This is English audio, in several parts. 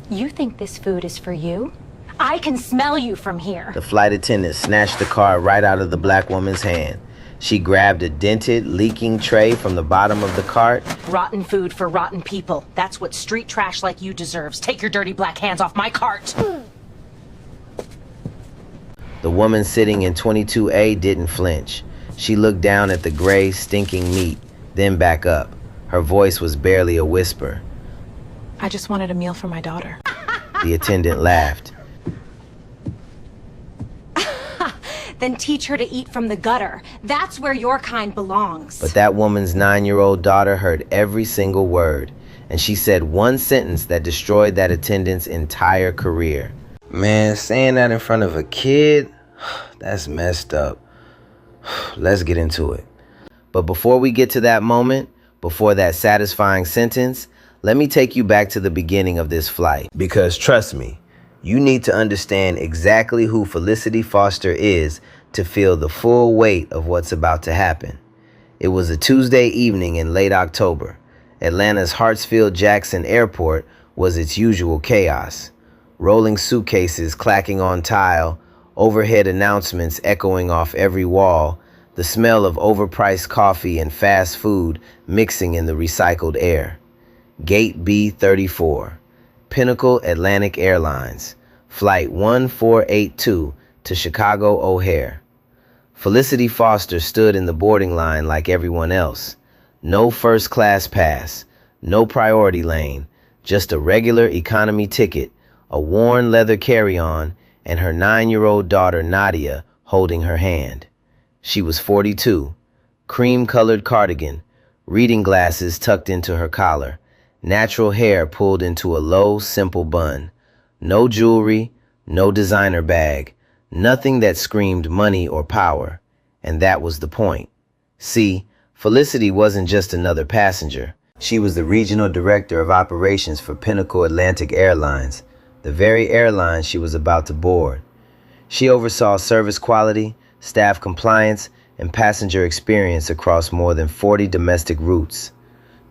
You think this food is for you? I can smell you from here. The flight attendant snatched the card right out of the black woman's hand. She grabbed a dented, leaking tray from the bottom of the cart. Rotten food for rotten people. That's what street trash like you deserves. Take your dirty black hands off my cart. The woman sitting in 22A didn't flinch. She looked down at the gray, stinking meat, then back up. Her voice was barely a whisper. I just wanted a meal for my daughter. The attendant laughed. Then teach her to eat from the gutter. That's where your kind belongs. But that woman's 9-year-old daughter heard every single word, and she said one sentence that destroyed that attendant's entire career. Man, saying that in front of a kid, that's messed up. Let's get into it. But before we get to that moment, before that satisfying sentence, let me take you back to the beginning of this flight. Because trust me, you need to understand exactly who Felicity Foster is to feel the full weight of what's about to happen. It was a Tuesday evening in late October. Atlanta's Hartsfield-Jackson Airport was its usual chaos. Rolling suitcases clacking on tile, overhead announcements echoing off every wall, the smell of overpriced coffee and fast food mixing in the recycled air. Gate B34. Pinnacle Atlantic Airlines, Flight 1482 to Chicago O'Hare. Felicity Foster stood in the boarding line like everyone else. No first-class pass, no priority lane, just a regular economy ticket, a worn leather carry-on, and her 9-year-old daughter Nadia holding her hand. She was 42, cream-colored cardigan, reading glasses tucked into her collar, natural hair pulled into a low, simple bun. No jewelry, no designer bag, nothing that screamed money or power. And that was the point. See, Felicity wasn't just another passenger. She was the regional director of operations for Pinnacle Atlantic Airlines, the very airline she was about to board. She oversaw service quality, staff compliance, and passenger experience across more than 40 domestic routes.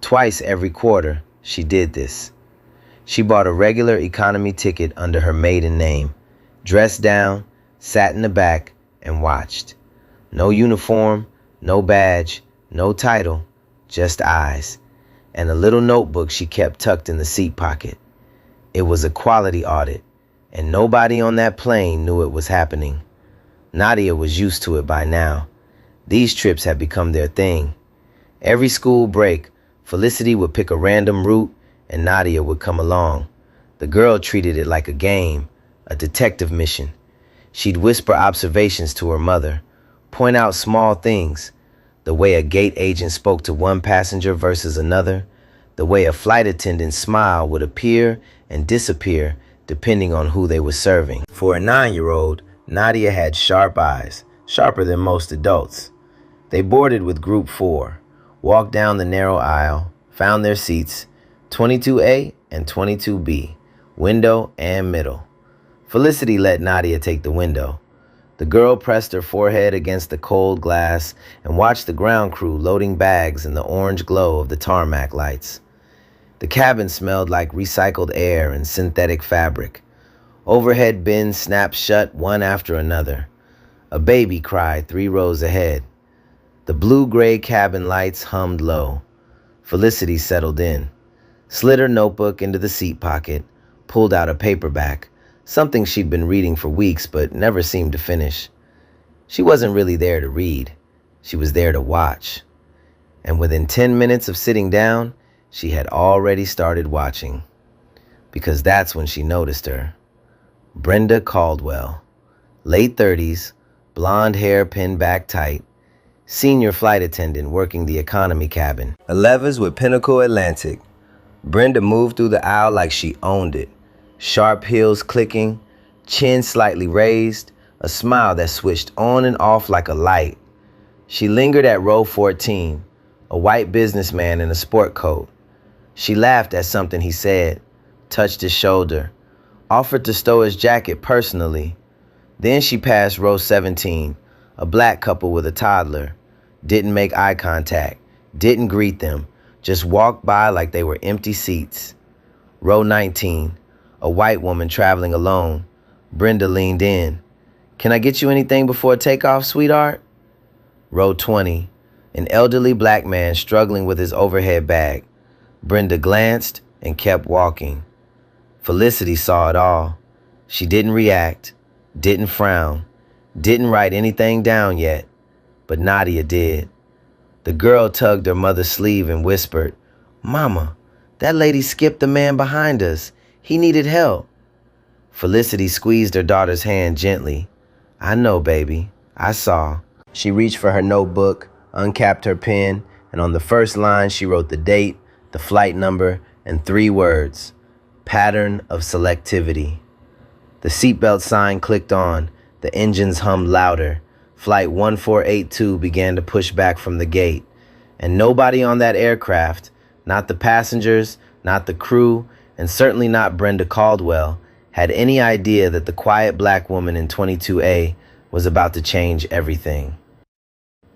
Twice every quarter, she did this. She bought a regular economy ticket under her maiden name, dressed down, sat in the back, and watched. No uniform, no badge, no title, just eyes, and a little notebook she kept tucked in the seat pocket. It was a quality audit, and nobody on that plane knew it was happening. Nadia was used to it by now. These trips had become their thing. Every school break, Felicity would pick a random route, and Nadia would come along. The girl treated it like a game, a detective mission. She'd whisper observations to her mother, point out small things, the way a gate agent spoke to one passenger versus another, the way a flight attendant's smile would appear and disappear depending on who they were serving. For a 9-year-old, Nadia had sharp eyes, sharper than most adults. They boarded with Group 4, walked down the narrow aisle, found their seats, 22A and 22B, window and middle. Felicity let Nadia take the window. The girl pressed her forehead against the cold glass and watched the ground crew loading bags in the orange glow of the tarmac lights. The cabin smelled like recycled air and synthetic fabric. Overhead bins snapped shut one after another. A baby cried 3 rows ahead. The blue-gray cabin lights hummed low. Felicity settled in, slid her notebook into the seat pocket, pulled out a paperback, something she'd been reading for weeks but never seemed to finish. She wasn't really there to read. She was there to watch. And within 10 minutes of sitting down, she had already started watching. Because that's when she noticed her. Brenda Caldwell, late 30s, blonde hair pinned back tight, senior flight attendant working the economy cabin. 11s with Pinnacle Atlantic. Brenda moved through the aisle like she owned it. Sharp heels clicking, chin slightly raised, a smile that switched on and off like a light. She lingered at row 14, a white businessman in a sport coat. She laughed at something he said, touched his shoulder, offered to stow his jacket personally. Then she passed row 17, a black couple with a toddler. Didn't make eye contact, didn't greet them, just walked by like they were empty seats. Row 19, a white woman traveling alone. Brenda leaned in. "Can I get you anything before takeoff, sweetheart?" Row 20, an elderly black man struggling with his overhead bag. Brenda glanced and kept walking. Felicity saw it all. She didn't react, didn't frown, didn't write anything down yet, but Nadia did. The girl tugged her mother's sleeve and whispered, "Mama, that lady skipped the man behind us. He needed help." Felicity squeezed her daughter's hand gently. "I know, baby. I saw." She reached for her notebook, uncapped her pen, and on the first line she wrote the date, the flight number, and 3 words: pattern of selectivity. The seatbelt sign clicked on. The engines hummed louder. Flight 1482 began to push back from the gate. And nobody on that aircraft, not the passengers, not the crew, and certainly not Brenda Caldwell, had any idea that the quiet black woman in 22A was about to change everything.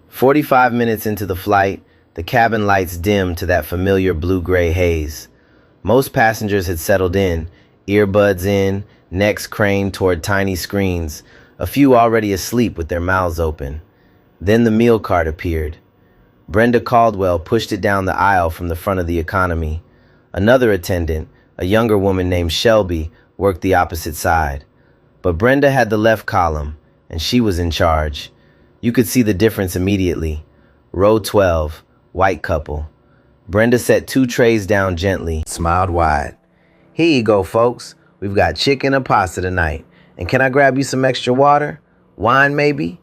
45 minutes into the flight, the cabin lights dimmed to that familiar blue-gray haze. Most passengers had settled in, earbuds in, necks craned toward tiny screens, a few already asleep with their mouths open. Then the meal cart appeared. Brenda Caldwell pushed it down the aisle from the front of the economy. Another attendant, a younger woman named Shelby, worked the opposite side. But Brenda had the left column, and she was in charge. You could see the difference immediately. Row 12, white couple. Brenda set 2 trays down gently, smiled wide. "Here you go, folks. We've got chicken and pasta tonight. And can I grab you some extra water? Wine, maybe?"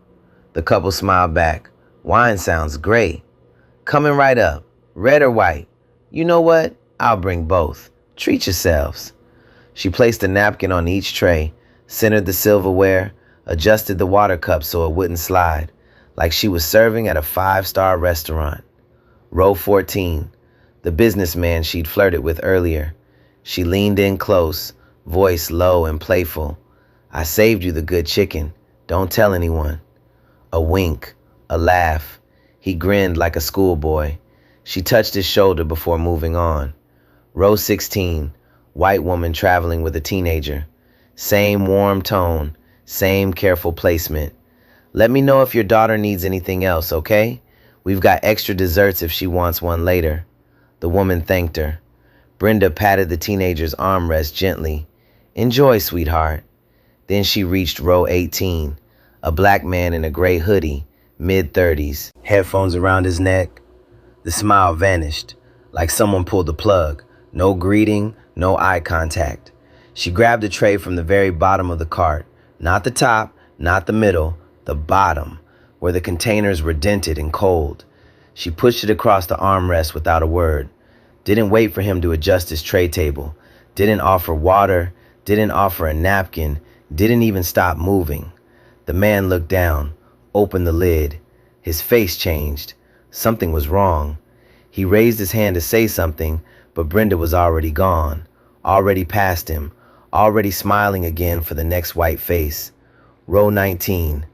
The couple smiled back. "Wine sounds great. Coming right up. Red or white? You know what? I'll bring both. Treat yourselves." She placed a napkin on each tray, centered the silverware, adjusted the water cup so it wouldn't slide, like she was serving at a 5-star restaurant. Row 14, the businessman she'd flirted with earlier. She leaned in close, voice low and playful. "I saved you the good chicken. Don't tell anyone." A wink, a laugh. He grinned like a schoolboy. She touched his shoulder before moving on. Row 16, white woman traveling with a teenager. Same warm tone, same careful placement. "Let me know if your daughter needs anything else, okay? We've got extra desserts if she wants one later." The woman thanked her. Brenda patted the teenager's armrest gently. "Enjoy, sweetheart." Then she reached row 18, a black man in a gray hoodie, mid-30s, headphones around his neck. The smile vanished, like someone pulled the plug. No greeting, no eye contact. She grabbed a tray from the very bottom of the cart. Not the top, not the middle, the bottom, where the containers were dented and cold. She pushed it across the armrest without a word. Didn't wait for him to adjust his tray table. Didn't offer water, didn't offer a napkin, didn't even stop moving. The man looked down, opened the lid. His face changed. Something was wrong. He raised his hand to say something, but Brenda was already gone, already past him, already smiling again for the next white face. Row 19,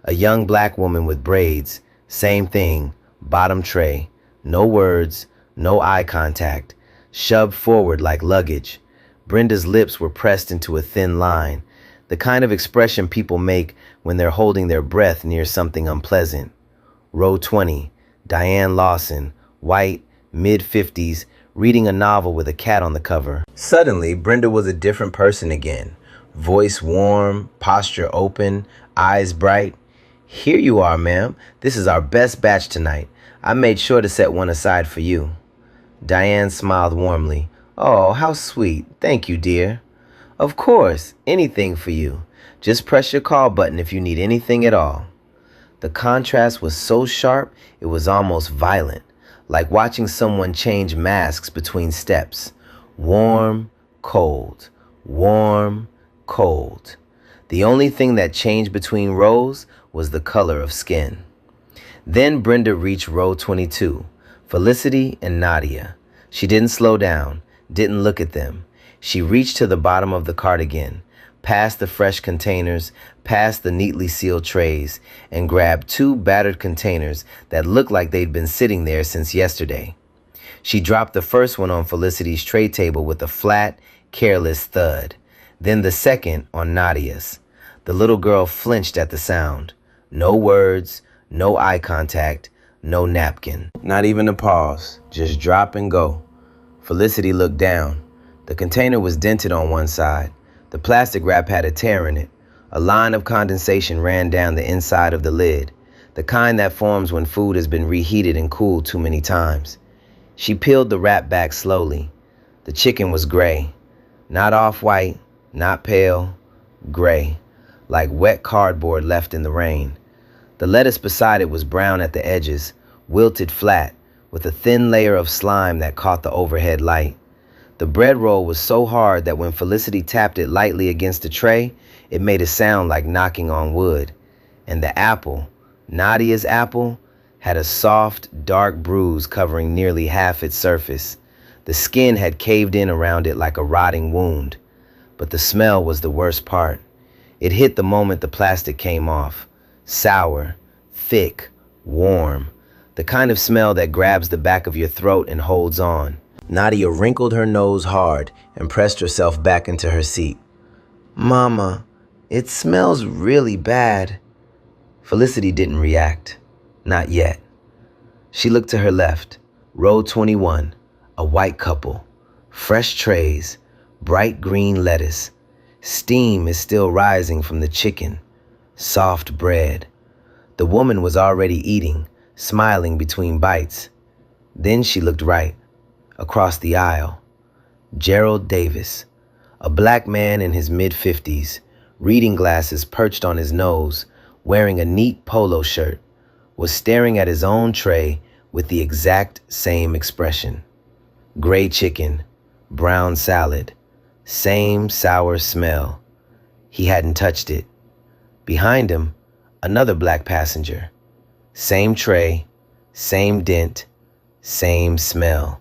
a young black woman with braids. Same thing, bottom tray. No words, no eye contact. Shoved forward like luggage. Brenda's lips were pressed into a thin line, the kind of expression people make when they're holding their breath near something unpleasant. Row 20, Diane Lawson, white, mid-50s, reading a novel with a cat on the cover. Suddenly, Brenda was a different person again. Voice warm, posture open, eyes bright. "Here you are, ma'am. This is our best batch tonight. I made sure to set one aside for you." Diane smiled warmly. "Oh, how sweet. Thank you, dear." "Of course, anything for you. Just press your call button if you need anything at all." The contrast was so sharp, it was almost violent, like watching someone change masks between steps. Warm, cold, warm, cold. The only thing that changed between rows was the color of skin. Then Brenda reached row 22, Felicity and Nadia. She didn't slow down, didn't look at them. She reached to the bottom of the cart again, past the fresh containers, past the neatly sealed trays, and grabbed 2 battered containers that looked like they'd been sitting there since yesterday. She dropped the first one on Felicity's tray table with a flat, careless thud. Then the second on Nadia's. The little girl flinched at the sound. No words, no eye contact, no napkin. Not even a pause, just drop and go. Felicity looked down. The container was dented on one side. The plastic wrap had a tear in it. A line of condensation ran down the inside of the lid, the kind that forms when food has been reheated and cooled too many times. She peeled the wrap back slowly. The chicken was gray. Not off-white, not pale, gray, like wet cardboard left in the rain. The lettuce beside it was brown at the edges, wilted flat, with a thin layer of slime that caught the overhead light. The bread roll was so hard that when Felicity tapped it lightly against the tray, it made a sound like knocking on wood. And the apple, Nadia's apple, had a soft, dark bruise covering nearly half its surface. The skin had caved in around it like a rotting wound. But the smell was the worst part. It hit the moment the plastic came off. Sour, thick, warm. The kind of smell that grabs the back of your throat and holds on. Nadia wrinkled her nose hard and pressed herself back into her seat. "Mama, it smells really bad." Felicity didn't react. Not yet. She looked to her left. Row 21, a white couple. Fresh trays, bright green lettuce. Steam is still rising from the chicken. Soft bread. The woman was already eating, smiling between bites. Then she looked right, across the aisle. Gerald Davis, a black man in his mid-50s, reading glasses perched on his nose, wearing a neat polo shirt, was staring at his own tray with the exact same expression. Gray chicken, brown salad, same sour smell. He hadn't touched it. Behind him, another black passenger. Same tray, same dent, same smell.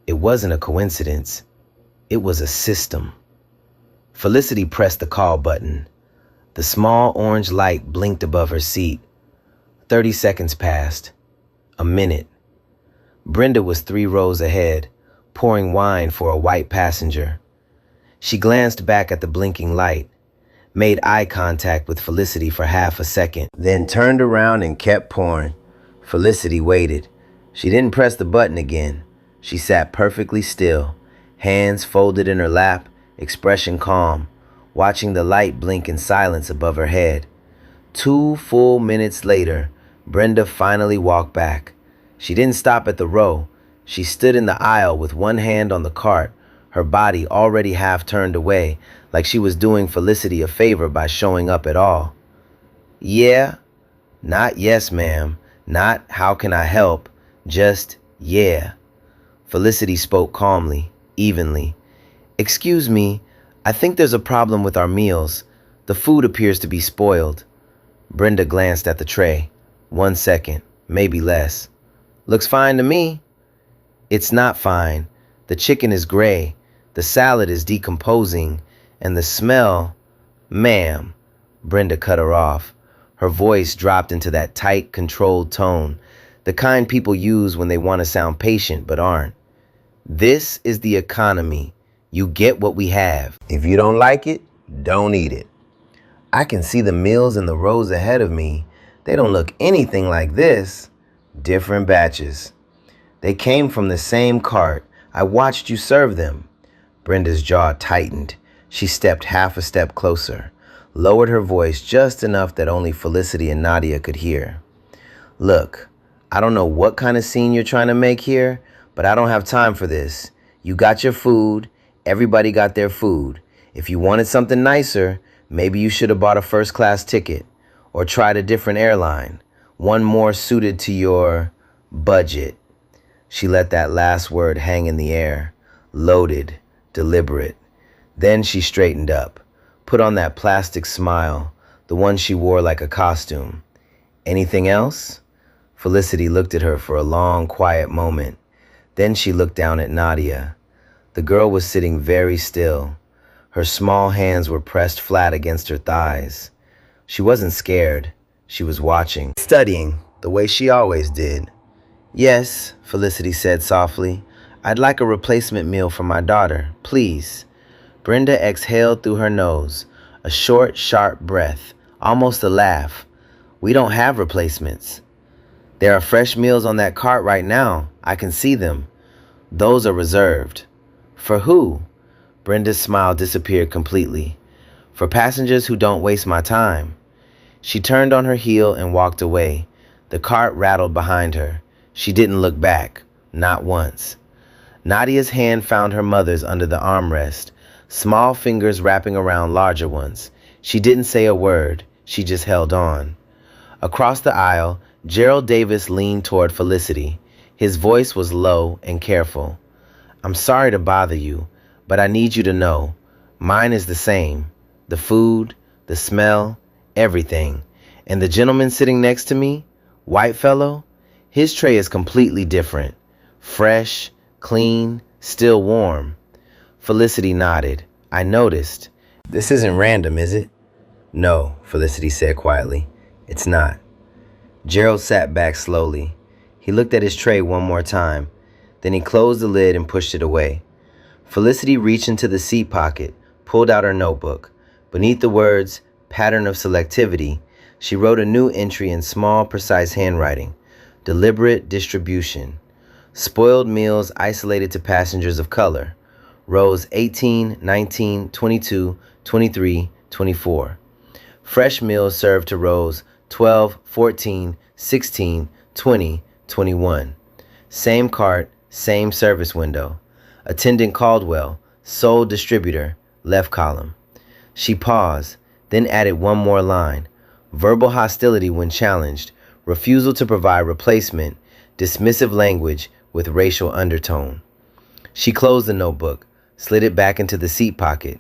It wasn't a coincidence. It was a system. Felicity pressed the call button. The small orange light blinked above her seat. 30 seconds passed. A minute. Brenda was 3 rows ahead, pouring wine for a white passenger. She glanced back at the blinking light, made eye contact with Felicity for half a second, then turned around and kept pouring. Felicity waited. She didn't press the button again. She sat perfectly still, hands folded in her lap, expression calm, watching the light blink in silence above her head. 2 full minutes later, Brenda finally walked back. She didn't stop at the row. She stood in the aisle with one hand on the cart, her body already half turned away, like she was doing Felicity a favor by showing up at all. "Yeah?" Not "yes, ma'am," not "how can I help," just "yeah." Felicity spoke calmly, evenly. "Excuse me, I think there's a problem with our meals. The food appears to be spoiled." Brenda glanced at the tray. 1 second, maybe less. "Looks fine to me." "It's not fine. The chicken is gray. The salad is decomposing. And the smell..." "Ma'am," Brenda cut her off. Her voice dropped into that tight, controlled tone, the kind people use when they want to sound patient but aren't. "This is the economy. You get what we have. If you don't like it, don't eat it. I can see the meals in the rows ahead of me. They don't look anything like this. Different batches. They came from the same cart. I watched you serve them." Brenda's jaw tightened. She stepped half a step closer, lowered her voice just enough that only Felicity and Nadia could hear. "Look, I don't know what kind of scene you're trying to make here, but I don't have time for this. You got your food. Everybody got their food. If you wanted something nicer, maybe you should have bought a first-class ticket or tried a different airline, one more suited to your budget." She let that last word hang in the air, loaded, deliberate. Then she straightened up, put on that plastic smile, the one she wore like a costume. "Anything else?" Felicity looked at her for a long, quiet moment. Then she looked down at Nadia. The girl was sitting very still. Her small hands were pressed flat against her thighs. She wasn't scared. She was watching, studying, the way she always did. "Yes," Felicity said softly. "I'd like a replacement meal for my daughter, please. Brenda exhaled through her nose, a short, sharp breath, almost a laugh. We don't have replacements. There are fresh meals on that cart right now. I can see them. Those are reserved. For who? Brenda's smile disappeared completely. For passengers who don't waste my time. She turned on her heel and walked away. The cart rattled behind her. She didn't look back, not once. Nadia's hand found her mother's under the armrest, small fingers wrapping around larger ones. She didn't say a word. She just held on. Across the aisle, Gerald Davis leaned toward Felicity. His voice was low and careful. I'm sorry to bother you, but I need you to know, mine is the same. The food, the smell, everything. And the gentleman sitting next to me, white fellow, his tray is completely different. Fresh, clean, still warm. Felicity nodded. I noticed. This isn't random, is it? No, Felicity said quietly. It's not. Gerald sat back slowly. He looked at his tray one more time. Then he closed the lid and pushed it away. Felicity reached into the seat pocket, pulled out her notebook. Beneath the words, pattern of selectivity, she wrote a new entry in small, precise handwriting. Deliberate distribution. Spoiled meals isolated to passengers of color. Rows 18, 19, 22, 23, 24. Fresh meals served to rows 12, 14, 16, 20, 21. Same cart, same service window. Attendant Caldwell, sole distributor, left column. She paused, then added one more line. Verbal hostility when challenged, refusal to provide replacement, dismissive language with racial undertone. She closed the notebook, slid it back into the seat pocket,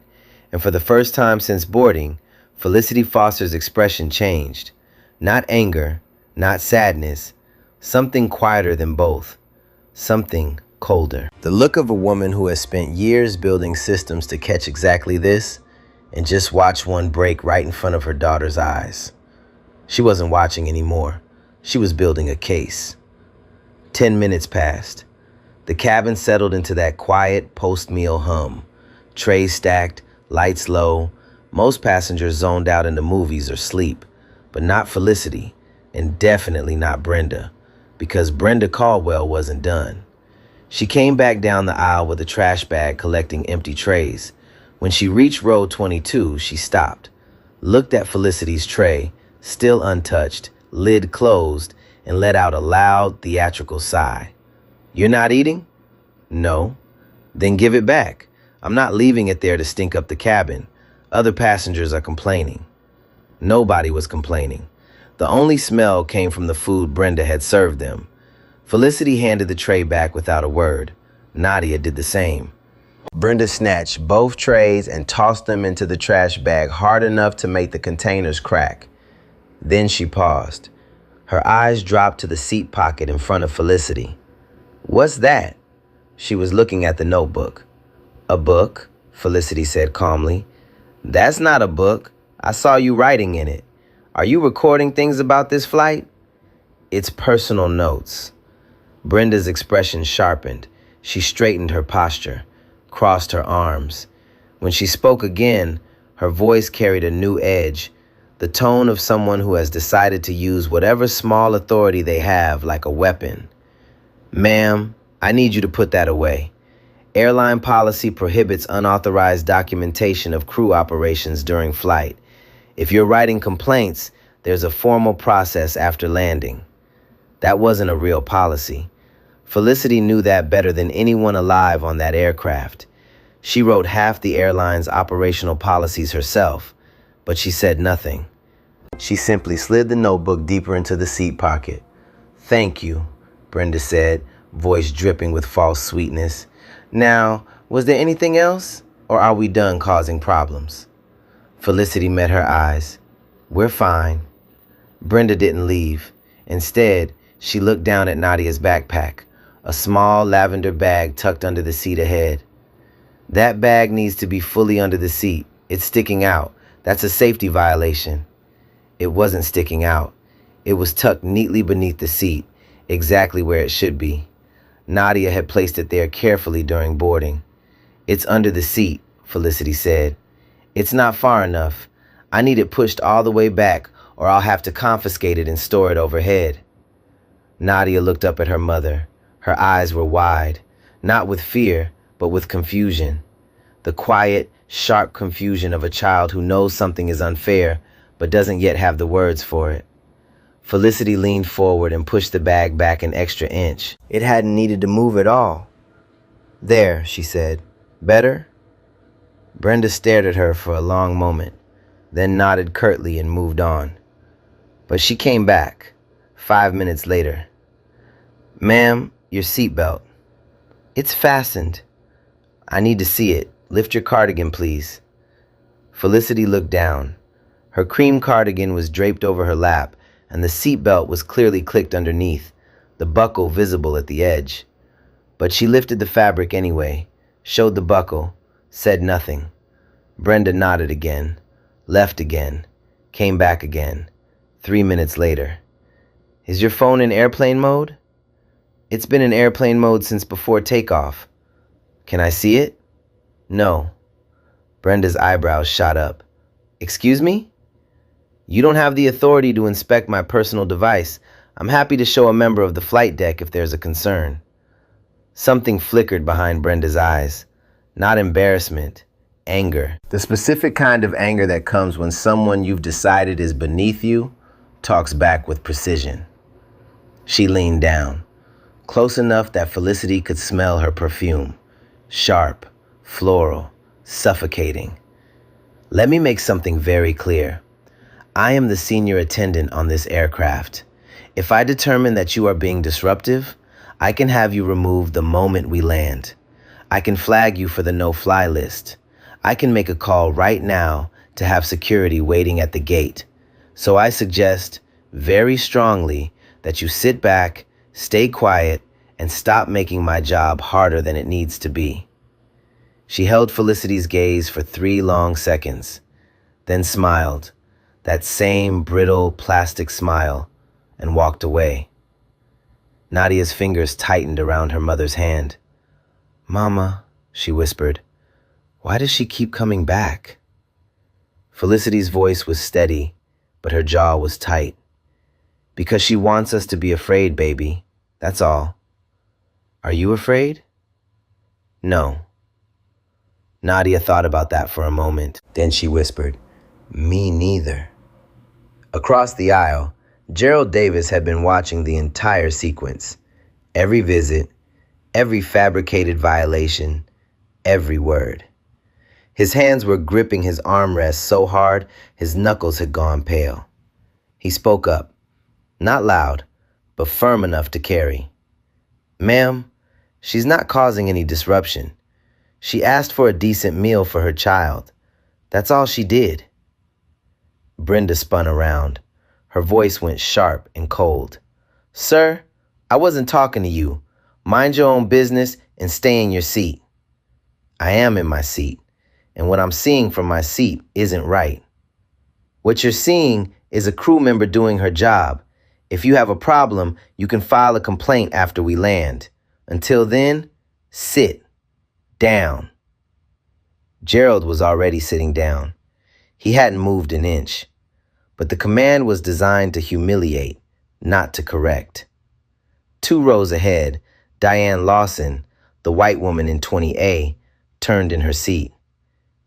and for the first time since boarding, Felicity Foster's expression changed. Not anger, not sadness, something quieter than both, something colder. The look of a woman who has spent years building systems to catch exactly this, and just watch one break right in front of her daughter's eyes. She wasn't watching anymore. She was building a case. 10 minutes passed. The cabin settled into that quiet post-meal hum. Trays stacked, lights low. Most passengers zoned out into movies or sleep, but not Felicity, and definitely not Brenda, because Brenda Caldwell wasn't done. She came back down the aisle with a trash bag collecting empty trays. When she reached row 22, she stopped, looked at Felicity's tray, still untouched, lid closed, and let out a loud, theatrical sigh. You're not eating? No. Then give it back. I'm not leaving it there to stink up the cabin. Other passengers are complaining. Nobody was complaining. The only smell came from the food Brenda had served them. Felicity handed the tray back without a word. Nadia did the same. Brenda snatched both trays and tossed them into the trash bag hard enough to make the containers crack. Then she paused. Her eyes dropped to the seat pocket in front of Felicity. What's that? She was looking at the notebook. A book, Felicity said calmly. That's not a book. I saw you writing in it. Are you recording things about this flight? It's personal notes. Brenda's expression sharpened. She straightened her posture, crossed her arms. When she spoke again, her voice carried a new edge, the tone of someone who has decided to use whatever small authority they have like a weapon. Ma'am, I need you to put that away. Airline policy prohibits unauthorized documentation of crew operations during flight. If you're writing complaints, there's a formal process after landing. That wasn't a real policy. Felicity knew that better than anyone alive on that aircraft. She wrote half the airline's operational policies herself, but she said nothing. She simply slid the notebook deeper into the seat pocket. Thank you, Brenda said, voice dripping with false sweetness. Now, was there anything else, or are we done causing problems? Felicity met her eyes. We're fine. Brenda didn't leave. Instead, she looked down at Nadia's backpack, a small lavender bag tucked under the seat ahead. That bag needs to be fully under the seat. It's sticking out. That's a safety violation. It wasn't sticking out. It was tucked neatly beneath the seat, exactly where it should be. Nadia had placed it there carefully during boarding. It's under the seat, Felicity said. It's not far enough. I need it pushed all the way back, or I'll have to confiscate it and store it overhead. Nadia looked up at her mother. Her eyes were wide, not with fear, but with confusion. The quiet, sharp confusion of a child who knows something is unfair, but doesn't yet have the words for it. Felicity leaned forward and pushed the bag back an extra inch. It hadn't needed to move at all. There, she said. Better? Brenda stared at her for a long moment, then nodded curtly and moved on. But she came back, 5 minutes later. Ma'am, your seatbelt. It's fastened. I need to see it. Lift your cardigan, please. Felicity looked down. Her cream cardigan was draped over her lap, and the seatbelt was clearly clicked underneath, the buckle visible at the edge. But she lifted the fabric anyway, showed the buckle, said nothing. Brenda nodded again, left again, came back again, 3 minutes later. Is your phone in airplane mode? It's been in airplane mode since before takeoff. Can I see it? No. Brenda's eyebrows shot up. Excuse me? You don't have the authority to inspect my personal device. I'm happy to show a member of the flight deck if there's a concern. Something flickered behind Brenda's eyes. Not embarrassment, anger. The specific kind of anger that comes when someone you've decided is beneath you talks back with precision. She leaned down, close enough that Felicity could smell her perfume. Sharp, floral, suffocating. Let me make something very clear. I am the senior attendant on this aircraft. If I determine that you are being disruptive, I can have you removed the moment we land. I can flag you for the no-fly list. I can make a call right now to have security waiting at the gate. So I suggest, very strongly, that you sit back, stay quiet, and stop making my job harder than it needs to be. She held Felicity's gaze for 3 long seconds, then smiled, that same brittle plastic smile, and walked away. Nadia's fingers tightened around her mother's hand. Mama, she whispered, why does she keep coming back? Felicity's voice was steady, but her jaw was tight. Because she wants us to be afraid, baby. That's all. Are you afraid? No. Nadia thought about that for a moment. Then she whispered, me neither. Across the aisle, Gerald Davis had been watching the entire sequence. Every visit, every fabricated violation, every word. His hands were gripping his armrest so hard his knuckles had gone pale. He spoke up, not loud, but firm enough to carry. Ma'am, she's not causing any disruption. She asked for a decent meal for her child. That's all she did. Brenda spun around. Her voice went sharp and cold. Sir, I wasn't talking to you. Mind your own business and stay in your seat. I am in my seat, and what I'm seeing from my seat isn't right. What you're seeing is a crew member doing her job. If you have a problem, you can file a complaint after we land. Until then, sit down. Gerald was already sitting down. He hadn't moved an inch. But the command was designed to humiliate, not to correct. 2 rows ahead, Diane Lawson, the white woman in 20A, turned in her seat.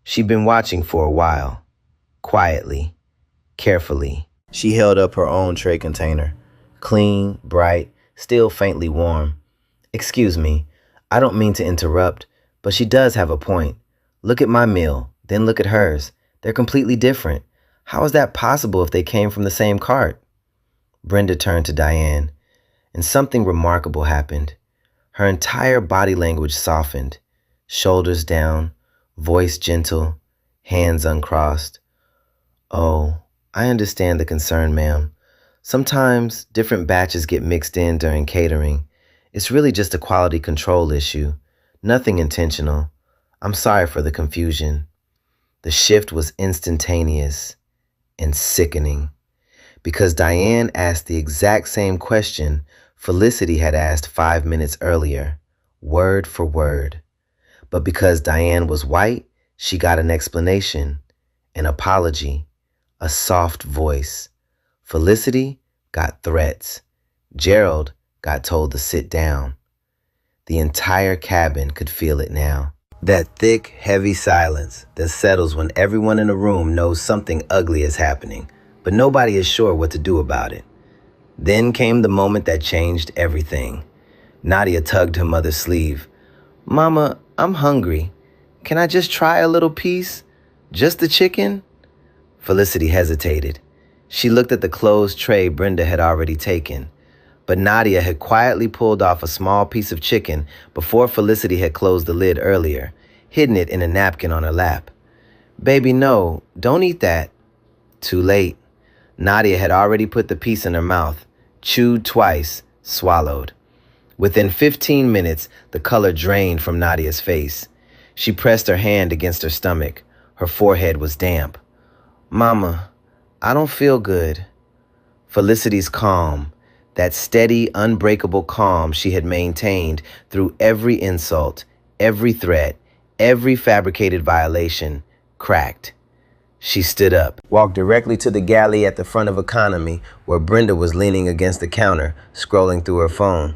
She'd been watching for a while, quietly, carefully. She held up her own tray container, clean, bright, still faintly warm. Excuse me, I don't mean to interrupt, but she does have a point. Look at my meal, then look at hers. They're completely different. How is that possible if they came from the same cart? Brenda turned to Diane, and something remarkable happened. Her entire body language softened, shoulders down, voice gentle, hands uncrossed. Oh, I understand the concern, ma'am. Sometimes different batches get mixed in during catering. It's really just a quality control issue, nothing intentional. I'm sorry for the confusion. The shift was instantaneous and sickening, because Diane asked the exact same question Felicity had asked 5 minutes earlier, word for word. But because Diane was white, She got an explanation, an apology, a soft voice. Felicity got threats. Gerald got told to sit down. The entire cabin could feel it now. That thick, heavy silence that settles when everyone in the room knows something ugly is happening, but nobody is sure what to do about it. Then came the moment that changed everything. Nadia tugged her mother's sleeve. "Mama, I'm hungry. Can I just try a little piece? Just the chicken?" Felicity hesitated. She looked at the closed tray Brenda had already taken. But Nadia had quietly pulled off a small piece of chicken before Felicity had closed the lid earlier, hidden it in a napkin on her lap. "Baby, no, don't eat that." Too late. Nadia had already put the piece in her mouth, chewed twice, swallowed. Within 15 minutes, the color drained from Nadia's face. She pressed her hand against her stomach. Her forehead was damp. "Mama, I don't feel good." Felicity's calm, that steady, unbreakable calm she had maintained through every insult, every threat, every fabricated violation, cracked. She stood up, walked directly to the galley at the front of economy where Brenda was leaning against the counter, scrolling through her phone.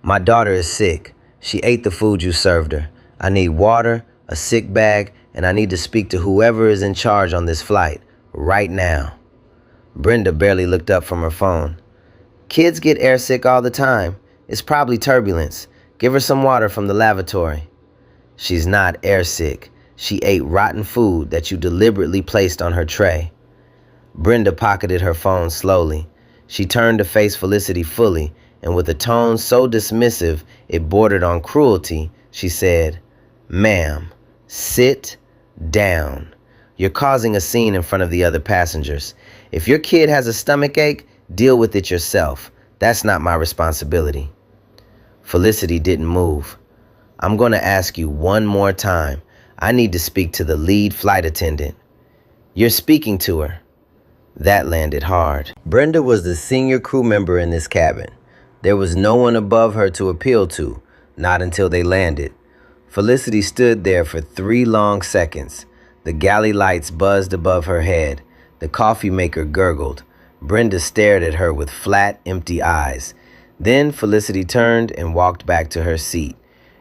"My daughter is sick. She ate the food you served her. I need water, a sick bag, and I need to speak to whoever is in charge on this flight, right now." Brenda barely looked up from her phone. "Kids get airsick all the time. It's probably turbulence. Give her some water from the lavatory." "She's not airsick. She ate rotten food that you deliberately placed on her tray." Brenda pocketed her phone slowly. She turned to face Felicity fully, and with a tone so dismissive it bordered on cruelty, she said, "Ma'am, sit down. You're causing a scene in front of the other passengers. If your kid has a stomach ache, deal with it yourself. That's not my responsibility." Felicity didn't move. "I'm going to ask you one more time. I need to speak to the lead flight attendant." "You're speaking to her." That landed hard. Brenda was the senior crew member in this cabin. There was no one above her to appeal to, not until they landed. Felicity stood there for 3 long seconds. The galley lights buzzed above her head. The coffee maker gurgled. Brenda stared at her with flat, empty eyes. Then Felicity turned and walked back to her seat.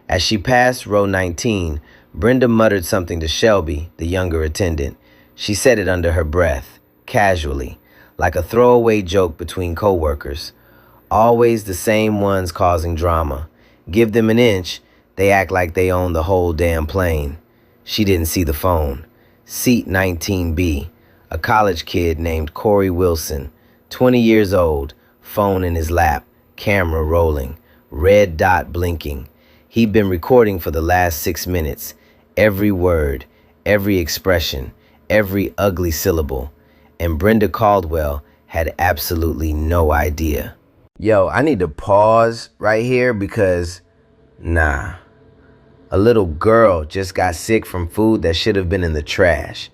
As she passed row 19, Brenda muttered something to Shelby, the younger attendant. She said it under her breath, casually, like a throwaway joke between coworkers. Always the same ones causing drama. Give them an inch, they act like they own the whole damn plane. She didn't see the phone. Seat 19B. A college kid named Corey Wilson, 20 years old, phone in his lap, camera rolling, red dot blinking. He'd been recording for the last 6 minutes, every word, every expression, every ugly syllable, and Brenda Caldwell had absolutely no idea. Yo, I need to pause right here because, nah. A little girl just got sick from food that should have been in the trash.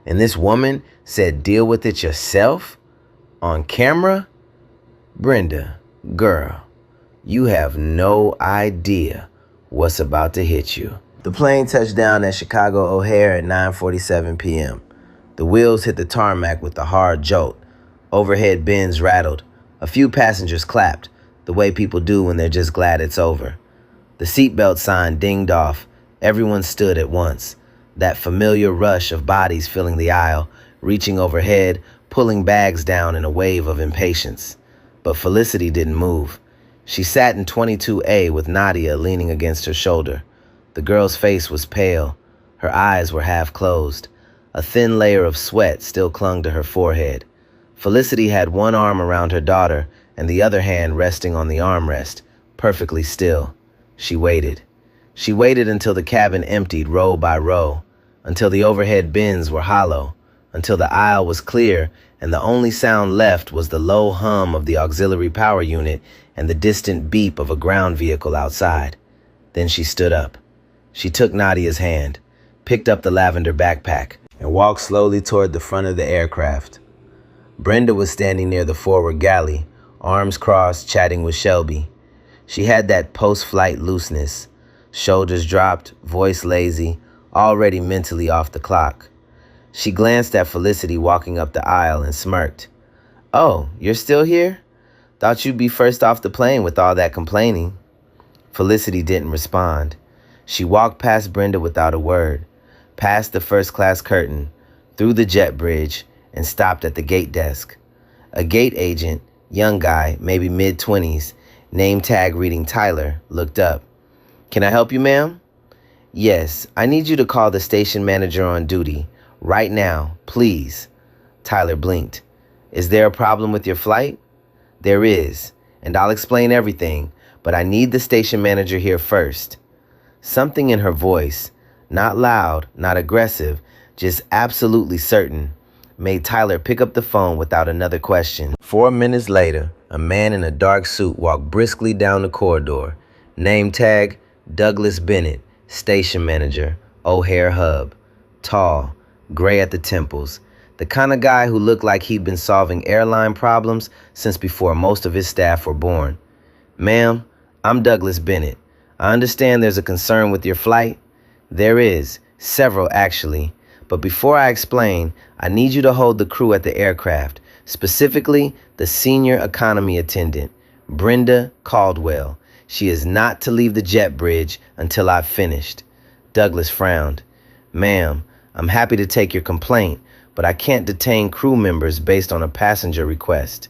And this woman said, "Deal with it yourself?" On camera? Brenda, girl, you have no idea what's about to hit you. The plane touched down at Chicago O'Hare at 9:47 p.m. The wheels hit the tarmac with a hard jolt. Overhead bins rattled. A few passengers clapped, the way people do when they're just glad it's over. The seatbelt sign dinged off. Everyone stood at once. That familiar rush of bodies filling the aisle, reaching overhead, pulling bags down in a wave of impatience. But Felicity didn't move. She sat in 22A with Nadia leaning against her shoulder. The girl's face was pale. Her eyes were half closed. A thin layer of sweat still clung to her forehead. Felicity had one arm around her daughter and the other hand resting on the armrest, perfectly still. She waited. She waited until the cabin emptied row by row, until the overhead bins were hollow, until the aisle was clear and the only sound left was the low hum of the auxiliary power unit and the distant beep of a ground vehicle outside. Then she stood up. She took Nadia's hand, picked up the lavender backpack, and walked slowly toward the front of the aircraft. Brenda was standing near the forward galley, arms crossed, chatting with Shelby. She had that post-flight looseness, shoulders dropped, voice lazy, already mentally off the clock. She glanced at Felicity walking up the aisle and smirked. "Oh, you're still here? Thought you'd be first off the plane with all that complaining." Felicity didn't respond. She walked past Brenda without a word, past the first-class curtain, through the jet bridge, and stopped at the gate desk. A gate agent, young guy, maybe mid-20s, name tag reading Tyler, looked up. "Can I help you, ma'am?" "Yes, I need you to call the station manager on duty. Right now, please." Tyler blinked. "Is there a problem with your flight?" "There is, and I'll explain everything, but I need the station manager here first." Something in her voice, not loud, not aggressive, just absolutely certain, made Tyler pick up the phone without another question. 4 minutes later, a man in a dark suit walked briskly down the corridor. Name tag, Douglas Bennett, station manager, O'Hare Hub. Tall, gray at the temples. The kind of guy who looked like he'd been solving airline problems since before most of his staff were born. "Ma'am, I'm Douglas Bennett. I understand there's a concern with your flight." "There is, several actually. But before I explain, I need you to hold the crew at the aircraft, specifically the senior economy attendant, Brenda Caldwell. She is not to leave the jet bridge until I've finished." Douglas frowned. "Ma'am, I'm happy to take your complaint, but I can't detain crew members based on a passenger request."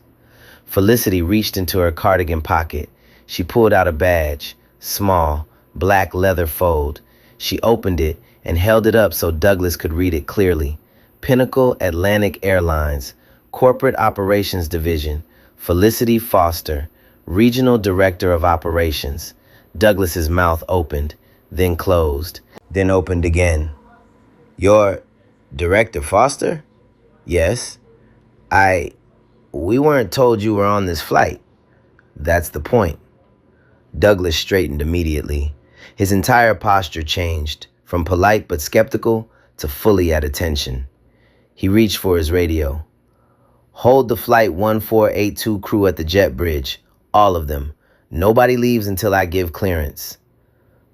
Felicity reached into her cardigan pocket. She pulled out a badge, small, black leather fold. She opened it and held it up so Douglas could read it clearly. Pinnacle Atlantic Airlines, Corporate Operations Division, Felicity Foster, Regional Director of Operations. Douglas's mouth opened, then closed, then opened again. "You're Director Foster?" "Yes. We weren't told you were on this flight." "That's the point." Douglas straightened immediately. His entire posture changed, from polite but skeptical to fully at attention. He reached for his radio. "Hold the flight 1482 crew at the jet bridge. All of them. Nobody leaves until I give clearance."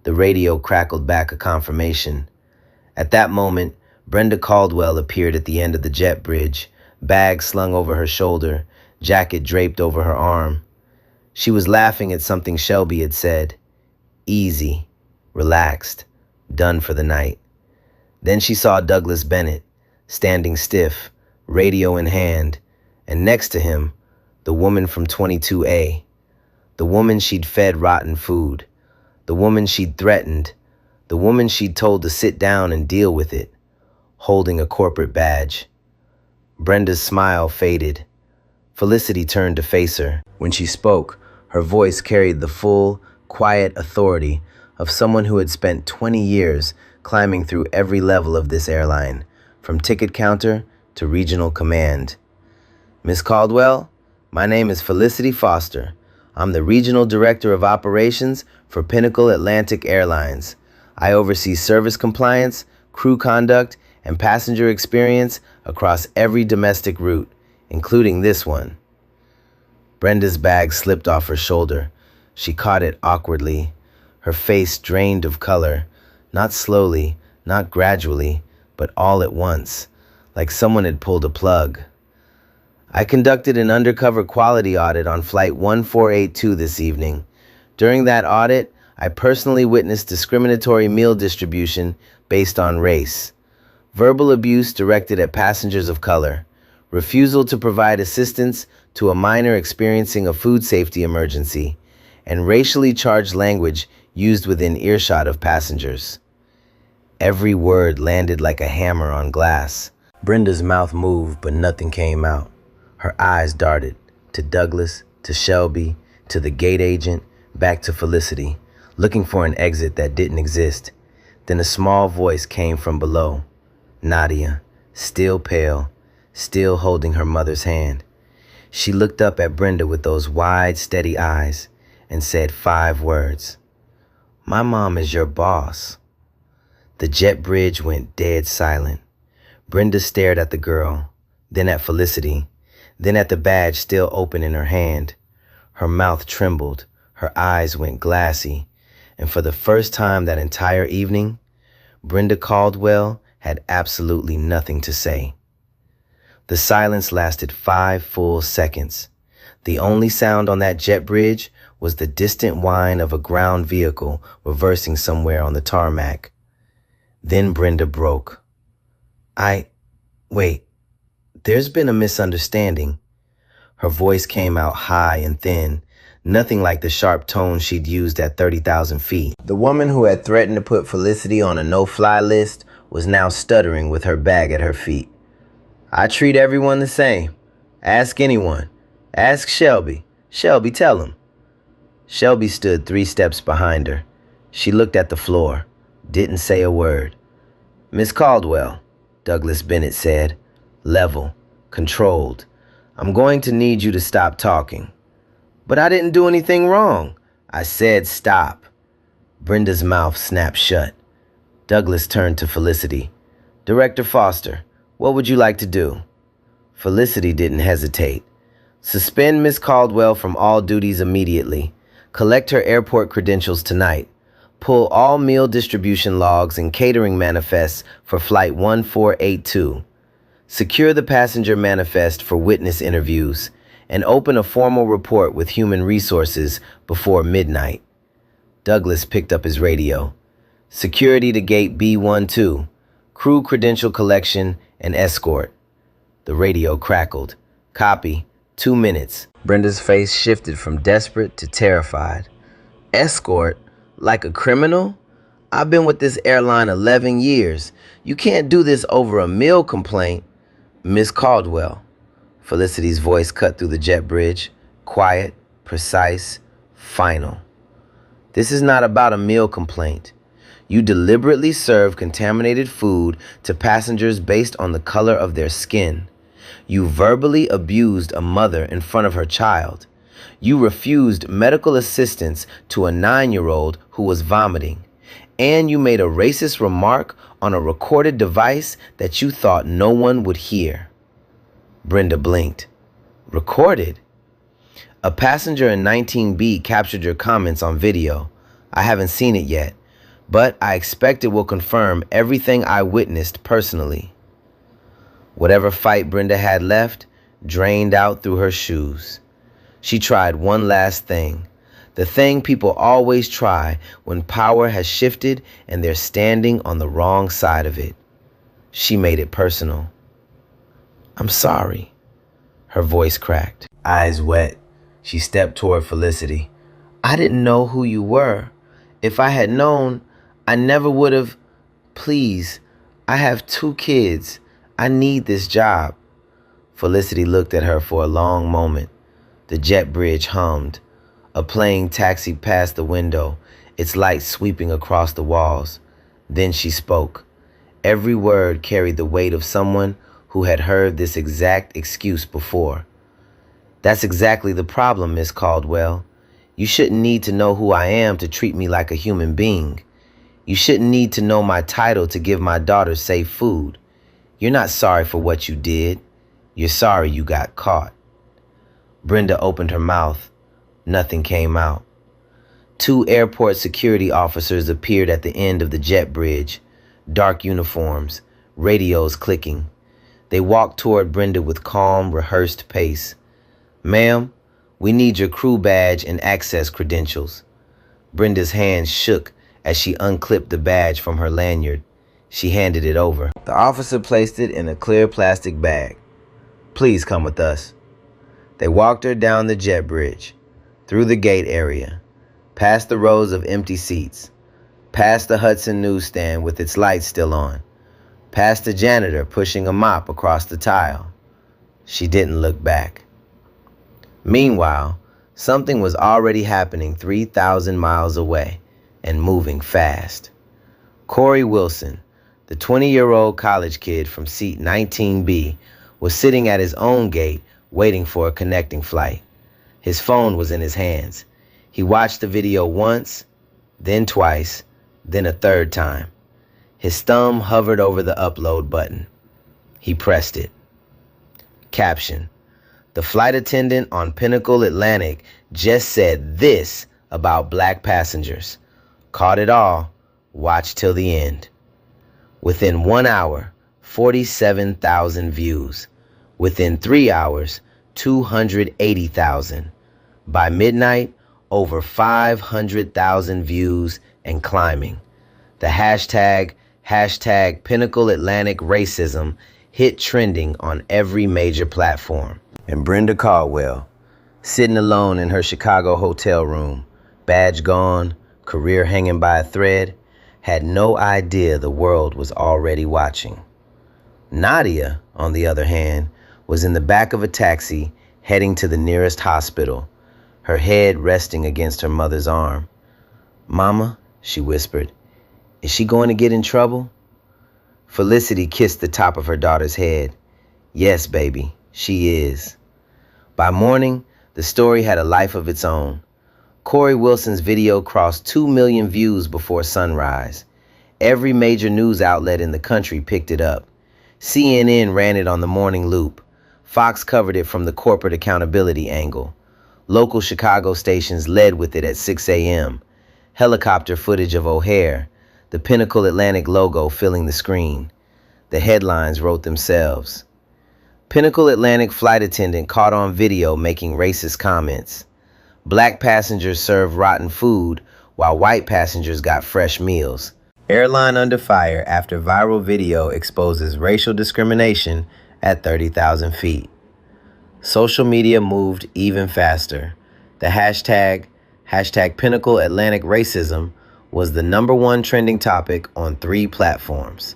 The radio crackled back a confirmation. At that moment, Brenda Caldwell appeared at the end of the jet bridge, bag slung over her shoulder, jacket draped over her arm. She was laughing at something Shelby had said. Easy, relaxed, done for the night. Then she saw Douglas Bennett, standing stiff, radio in hand, and next to him, the woman from 22A, the woman she'd fed rotten food, the woman she'd threatened, the woman she'd told to sit down and deal with it, holding a corporate badge. Brenda's smile faded. Felicity turned to face her. When she spoke, her voice carried the full, quiet authority of someone who had spent 20 years climbing through every level of this airline, from ticket counter to regional command. "Miss Caldwell, my name is Felicity Foster. I'm the Regional Director of Operations for Pinnacle Atlantic Airlines. I oversee service compliance, crew conduct, and passenger experience across every domestic route, including this one." Brenda's bag slipped off her shoulder. She caught it awkwardly, her face drained of color, not slowly, not gradually, but all at once, like someone had pulled a plug. "I conducted an undercover quality audit on Flight 1482 this evening. During that audit, I personally witnessed discriminatory meal distribution based on race, verbal abuse directed at passengers of color, refusal to provide assistance to a minor experiencing a food safety emergency, and racially charged language used within earshot of passengers." Every word landed like a hammer on glass. Brenda's mouth moved, but nothing came out. Her eyes darted to Douglas, to Shelby, to the gate agent, back to Felicity, looking for an exit that didn't exist. Then a small voice came from below. Nadia, still pale, still holding her mother's hand. She looked up at Brenda with those wide, steady eyes and said 5 words. "My mom is your boss." The jet bridge went dead silent. Brenda stared at the girl, then at Felicity, then at the badge still open in her hand. Her mouth trembled, her eyes went glassy, and for the first time that entire evening, Brenda Caldwell had absolutely nothing to say. The silence lasted 5 full seconds. The only sound on that jet bridge was the distant whine of a ground vehicle reversing somewhere on the tarmac. Then Brenda broke. Wait, there's been a misunderstanding. Her voice came out high and thin, nothing like the sharp tone she'd used at 30,000 feet. The woman who had threatened to put Felicity on a no-fly list was now stuttering with her bag at her feet. I treat everyone the same. Ask anyone. Ask Shelby. Shelby, tell him. Shelby stood 3 steps behind her. She looked at the floor, didn't say a word. Miss Caldwell, Douglas Bennett said, level, controlled. I'm going to need you to stop talking. But I didn't do anything wrong. I said stop. Brenda's mouth snapped shut. Douglas turned to Felicity. Director Foster, what would you like to do? Felicity didn't hesitate. Suspend Miss Caldwell from all duties immediately. Collect her airport credentials tonight. Pull all meal distribution logs and catering manifests for Flight 1482. Secure the passenger manifest for witness interviews, and open a formal report with Human Resources before midnight. Douglas picked up his radio. Security to gate B12. Crew credential collection and escort. The radio crackled. Copy. 2 minutes. Brenda's face shifted from desperate to terrified. Escort? Like a criminal? I've been with this airline 11 years. You can't do this over a meal complaint. Miss Caldwell. Felicity's voice cut through the jet bridge. Quiet, precise, final. This is not about a meal complaint. You deliberately serve contaminated food to passengers based on the color of their skin. You verbally abused a mother in front of her child. You refused medical assistance to a 9-year-old who was vomiting. And you made a racist remark on a recorded device that you thought no one would hear. Brenda blinked. Recorded? A passenger in 19B captured your comments on video. I haven't seen it yet, but I expect it will confirm everything I witnessed personally. Whatever fight Brenda had left drained out through her shoes. She tried one last thing, the thing people always try when power has shifted and they're standing on the wrong side of it. She made it personal. I'm sorry. Her voice cracked. Eyes wet, she stepped toward Felicity. I didn't know who you were. If I had known, I never would have. Please, I have 2 kids. I need this job. Felicity looked at her for a long moment. The jet bridge hummed. A plane taxied past the window, its lights sweeping across the walls. Then she spoke. Every word carried the weight of someone who had heard this exact excuse before. That's exactly the problem, Miss Caldwell. You shouldn't need to know who I am to treat me like a human being. You shouldn't need to know my title to give my daughter safe food. You're not sorry for what you did. You're sorry you got caught. Brenda opened her mouth. Nothing came out. 2 airport security officers appeared at the end of the jet bridge. Dark uniforms, radios clicking. They walked toward Brenda with calm, rehearsed pace. Ma'am, we need your crew badge and access credentials. Brenda's hands shook as she unclipped the badge from her lanyard. She handed it over. The officer placed it in a clear plastic bag. Please come with us. They walked her down the jet bridge, through the gate area, past the rows of empty seats, past the Hudson newsstand with its lights still on, past the janitor pushing a mop across the tile. She didn't look back. Meanwhile, something was already happening 3,000 miles away and moving fast. Corey Wilson, the 20-year-old college kid from seat 19B, was sitting at his own gate waiting for a connecting flight. His phone was in his hands. He watched the video once, then twice, then a third time. His thumb hovered over the upload button. He pressed it. Caption: The flight attendant on Pinnacle Atlantic just said this about black passengers. Caught it all. Watch till the end. Within 1 hour, 47,000 views. Within 3 hours, 280,000. By midnight, over 500,000 views and climbing. The hashtag Pinnacle Atlantic Racism hit trending on every major platform. And Brenda Caldwell, sitting alone in her Chicago hotel room, badge gone, career hanging by a thread, had no idea the world was already watching. Nadia, on the other hand, was in the back of a taxi heading to the nearest hospital, her head resting against her mother's arm. "Mama," she whispered, "is she going to get in trouble?" Felicity kissed the top of her daughter's head. "Yes, baby, she is." By morning, the story had a life of its own. Corey Wilson's video crossed 2 million views before sunrise. Every major news outlet in the country picked it up. CNN ran it on the morning loop. Fox covered it from the corporate accountability angle. Local Chicago stations led with it at 6 a.m. Helicopter footage of O'Hare, the Pinnacle Atlantic logo filling the screen. The headlines wrote themselves. Pinnacle Atlantic flight attendant caught on video making racist comments. Black passengers served rotten food while white passengers got fresh meals. Airline under fire after viral video exposes racial discrimination at 30,000 feet. Social media moved even faster. The hashtag Pinnacle Atlantic Racism was the #1 trending topic on 3 platforms.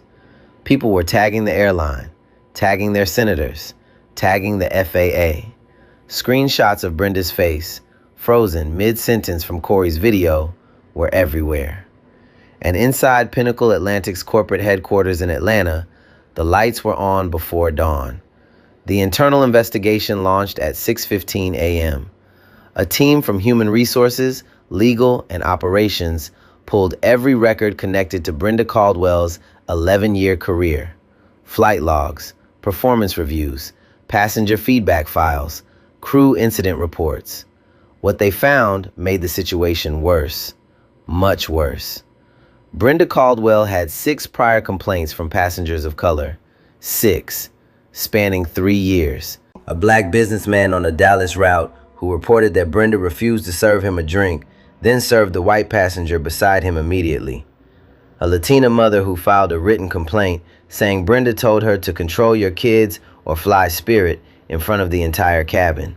People were tagging the airline, tagging their senators, tagging the FAA. Screenshots of Brenda's face, frozen mid-sentence from Corey's video, were everywhere. And inside Pinnacle Atlantic's corporate headquarters in Atlanta, the lights were on before dawn. The internal investigation launched at 6:15 a.m. A team from Human Resources, Legal, and Operations pulled every record connected to Brenda Caldwell's 11-year career. Flight logs, performance reviews, passenger feedback files, crew incident reports. What they found made the situation worse, much worse. Brenda Caldwell had 6 prior complaints from passengers of color. 6, spanning 3 years. A black businessman on a Dallas route who reported that Brenda refused to serve him a drink, then served the white passenger beside him immediately. A Latina mother who filed a written complaint saying Brenda told her to control your kids or fly Spirit in front of the entire cabin.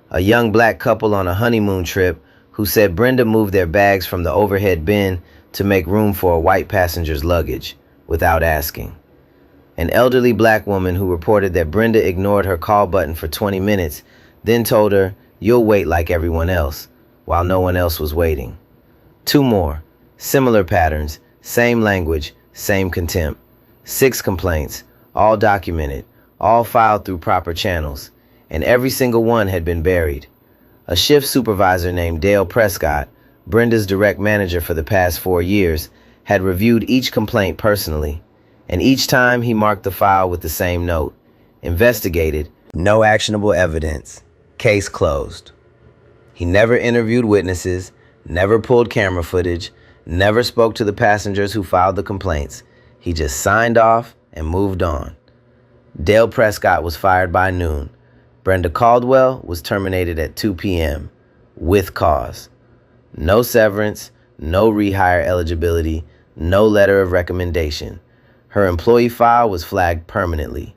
A young black couple on a honeymoon trip who said Brenda moved their bags from the overhead bin to make room for a white passenger's luggage without asking. An elderly black woman who reported that Brenda ignored her call button for 20 minutes, then told her, "You'll wait like everyone else," while no one else was waiting. 2 more, similar patterns, same language, same contempt. 6 complaints, all documented, all filed through proper channels, and every single one had been buried. A shift supervisor named Dale Prescott, Brenda's direct manager for the past 4 years, had reviewed each complaint personally, and each time he marked the file with the same note: investigated, no actionable evidence, case closed. He never interviewed witnesses, never pulled camera footage, never spoke to the passengers who filed the complaints. He just signed off and moved on. Dale Prescott was fired by noon. Brenda Caldwell was terminated at 2 p.m. with cause. No severance, no rehire eligibility, no letter of recommendation. Her employee file was flagged permanently.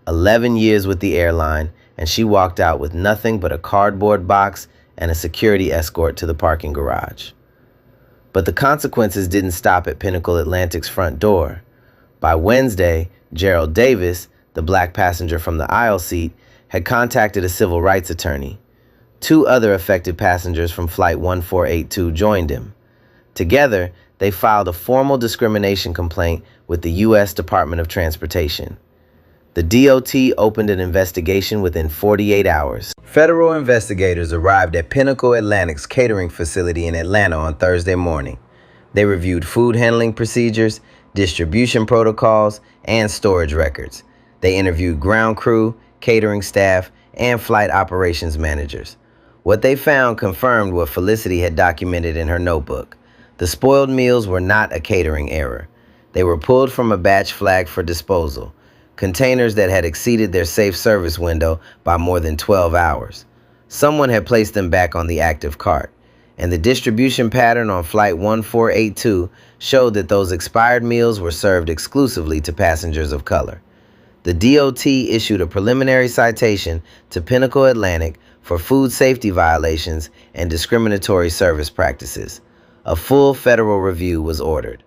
11 years with the airline, and she walked out with nothing but a cardboard box and a security escort to the parking garage. But the consequences didn't stop at Pinnacle Atlantic's front door. By Wednesday, Gerald Davis, the black passenger from the aisle seat, had contacted a civil rights attorney. 2 other affected passengers from Flight 1482 joined him. Together, they filed a formal discrimination complaint with the U.S. Department of Transportation. The DOT opened an investigation within 48 hours. Federal investigators arrived at Pinnacle Atlantic's catering facility in Atlanta on Thursday morning. They reviewed food handling procedures, distribution protocols, and storage records. They interviewed ground crew, catering staff, and flight operations managers. What they found confirmed what Felicity had documented in her notebook. The spoiled meals were not a catering error. They were pulled from a batch flagged for disposal, containers that had exceeded their safe service window by more than 12 hours. Someone had placed them back on the active cart, and the distribution pattern on Flight 1482 showed that those expired meals were served exclusively to passengers of color. The DOT issued a preliminary citation to Pinnacle Atlantic for food safety violations and discriminatory service practices. A full federal review was ordered.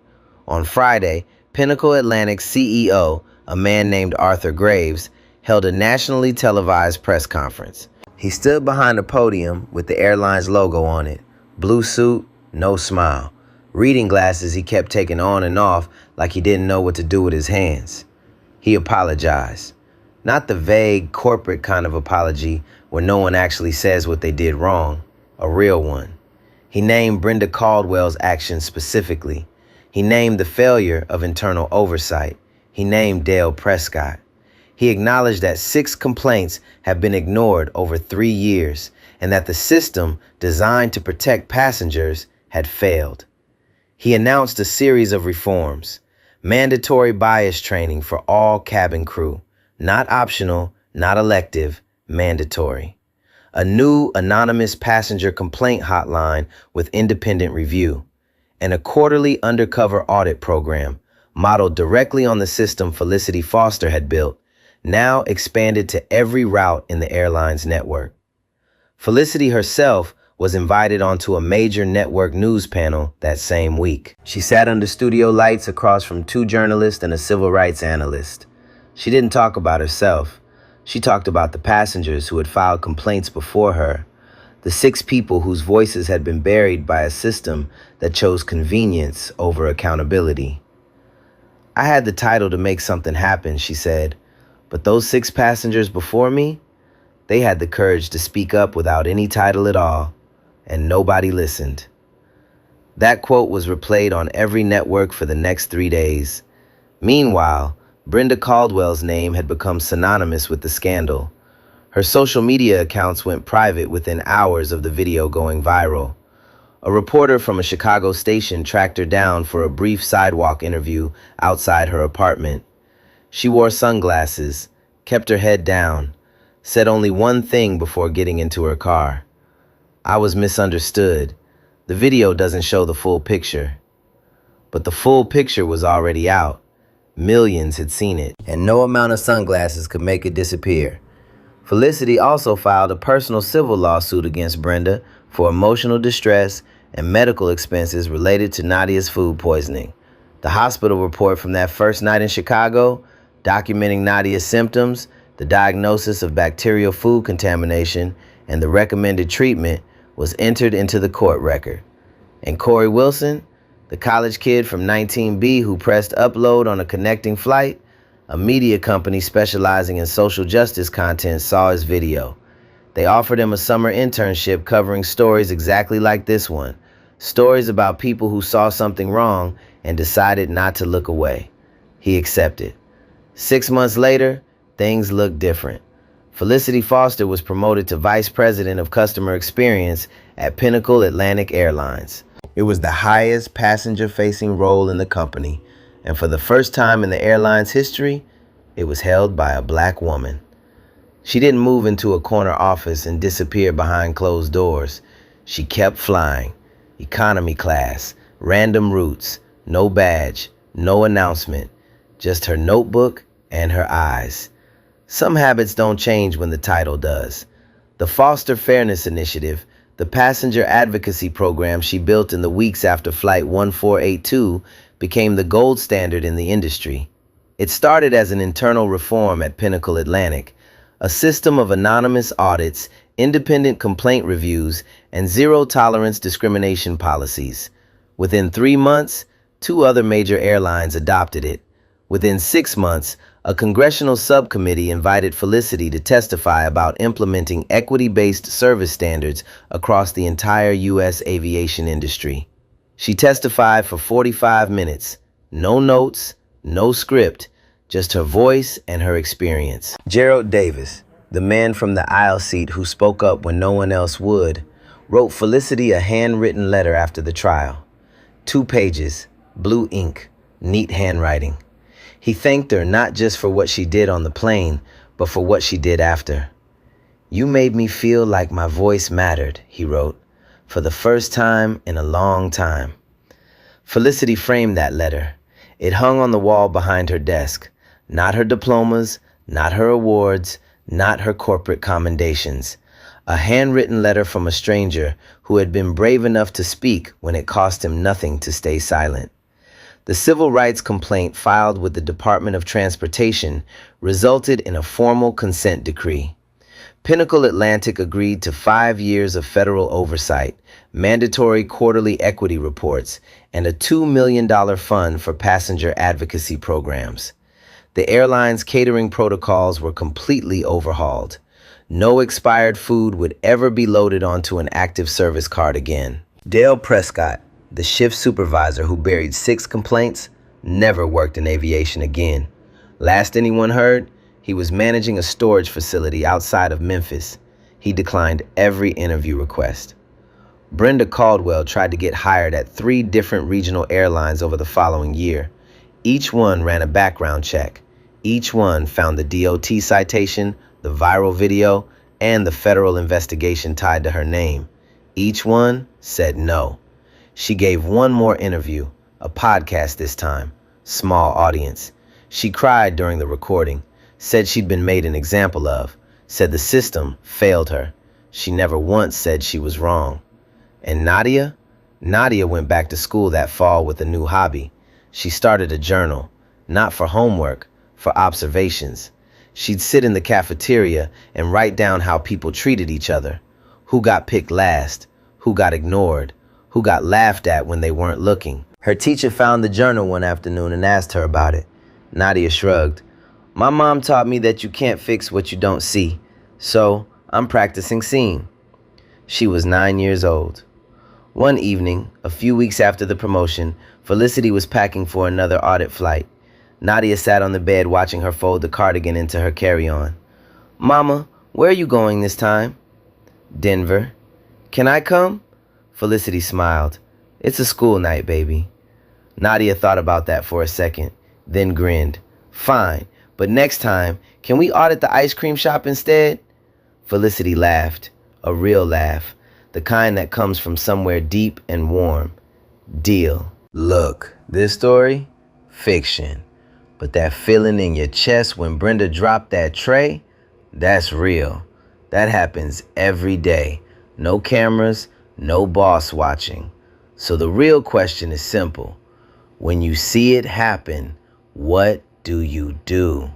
On Friday, Pinnacle Atlantic's CEO, a man named Arthur Graves, held a nationally televised press conference. He stood behind a podium with the airline's logo on it. Blue suit, no smile. Reading glasses he kept taking on and off like he didn't know what to do with his hands. He apologized. Not the vague, corporate kind of apology where no one actually says what they did wrong. A real one. He named Brenda Caldwell's actions specifically. He named the failure of internal oversight. He named Dale Prescott. He acknowledged that 6 complaints have been ignored over 3 years and that the system designed to protect passengers had failed. He announced a series of reforms. Mandatory bias training for all cabin crew. Not optional, not elective, mandatory. A new anonymous passenger complaint hotline with independent review. And a quarterly undercover audit program modeled directly on the system Felicity Foster had built, now expanded to every route in the airline's network. Felicity herself was invited onto a major network news panel that same week. She sat under studio lights across from 2 journalists and a civil rights analyst. She didn't talk about herself. She talked about the passengers who had filed complaints before her, the 6 people whose voices had been buried by a system that chose convenience over accountability. I had the title to make something happen, she said, but those 6 passengers before me, they had the courage to speak up without any title at all, and nobody listened. That quote was replayed on every network for the next 3 days. Meanwhile, Brenda Caldwell's name had become synonymous with the scandal. Her social media accounts went private within hours of the video going viral. A reporter from a Chicago station tracked her down for a brief sidewalk interview outside her apartment. She wore sunglasses, kept her head down, said only one thing before getting into her car. I was misunderstood. The video doesn't show the full picture. But the full picture was already out. Millions had seen it, and no amount of sunglasses could make it disappear. Felicity also filed a personal civil lawsuit against Brenda for emotional distress and medical expenses related to Nadia's food poisoning. The hospital report from that first night in Chicago, documenting Nadia's symptoms, the diagnosis of bacterial food contamination, and the recommended treatment, was entered into the court record. And Corey Wilson, the college kid from 19B who pressed upload on a connecting flight, a media company specializing in social justice content, saw his video. They offered him a summer internship covering stories exactly like this one. Stories about people who saw something wrong and decided not to look away. He accepted. 6 months later, things looked different. Felicity Foster was promoted to Vice President of Customer Experience at Pinnacle Atlantic Airlines. It was the highest passenger-facing role in the company, and for the first time in the airline's history, it was held by a black woman. She didn't move into a corner office and disappear behind closed doors. She kept flying. Economy class, random routes, no badge, no announcement, just her notebook and her eyes. Some habits don't change when the title does. The Foster Fairness Initiative, the passenger advocacy program she built in the weeks after Flight 1482, became the gold standard in the industry. It started as an internal reform at Pinnacle Atlantic, a system of anonymous audits, independent complaint reviews, and zero-tolerance discrimination policies. Within 3 months, 2 other major airlines adopted it. Within 6 months, a congressional subcommittee invited Felicity to testify about implementing equity-based service standards across the entire U.S. aviation industry. She testified for 45 minutes. No notes, no script, just her voice and her experience. Gerald Davis, the man from the aisle seat who spoke up when no one else would, wrote Felicity a handwritten letter after the trial. 2 pages, blue ink, neat handwriting. He thanked her not just for what she did on the plane, but for what she did after. "You made me feel like my voice mattered," he wrote, "for the first time in a long time." Felicity framed that letter. It hung on the wall behind her desk. Not her diplomas, not her awards, not her corporate commendations. A handwritten letter from a stranger who had been brave enough to speak when it cost him nothing to stay silent. The civil rights complaint filed with the Department of Transportation resulted in a formal consent decree. Pinnacle Atlantic agreed to 5 years of federal oversight, mandatory quarterly equity reports, and a $2 million fund for passenger advocacy programs. The airline's catering protocols were completely overhauled. No expired food would ever be loaded onto an active service card again. Dale Prescott, the shift supervisor who buried 6 complaints, never worked in aviation again. Last anyone heard, he was managing a storage facility outside of Memphis. He declined every interview request. Brenda Caldwell tried to get hired at 3 different regional airlines over the following year. Each one ran a background check. Each one found the DOT citation, the viral video, and the federal investigation tied to her name. Each one said no. She gave one more interview, a podcast this time, small audience. She cried during the recording, said she'd been made an example of, said the system failed her. She never once said she was wrong. And Nadia? Nadia went back to school that fall with a new hobby. She started a journal, not for homework, for observations. She'd sit in the cafeteria and write down how people treated each other, who got picked last, who got ignored, who got laughed at when they weren't looking. Her teacher found the journal one afternoon and asked her about it. Nadia shrugged. "My mom taught me that you can't fix what you don't see, so I'm practicing seeing." She was 9 years old. One evening, a few weeks after the promotion, Felicity was packing for another audit flight. Nadia sat on the bed watching her fold the cardigan into her carry-on. "Mama, where are you going this time?" "Denver." "Can I come?" Felicity smiled. "It's a school night, baby." Nadia thought about that for a second, then grinned. "Fine, but next time, can we audit the ice cream shop instead?" Felicity laughed, a real laugh, the kind that comes from somewhere deep and warm. Deal. Look, this story, fiction. But that feeling in your chest when Brenda dropped that tray, that's real. That happens every day. No cameras, no boss watching. So the real question is simple. When you see it happen, what do you do?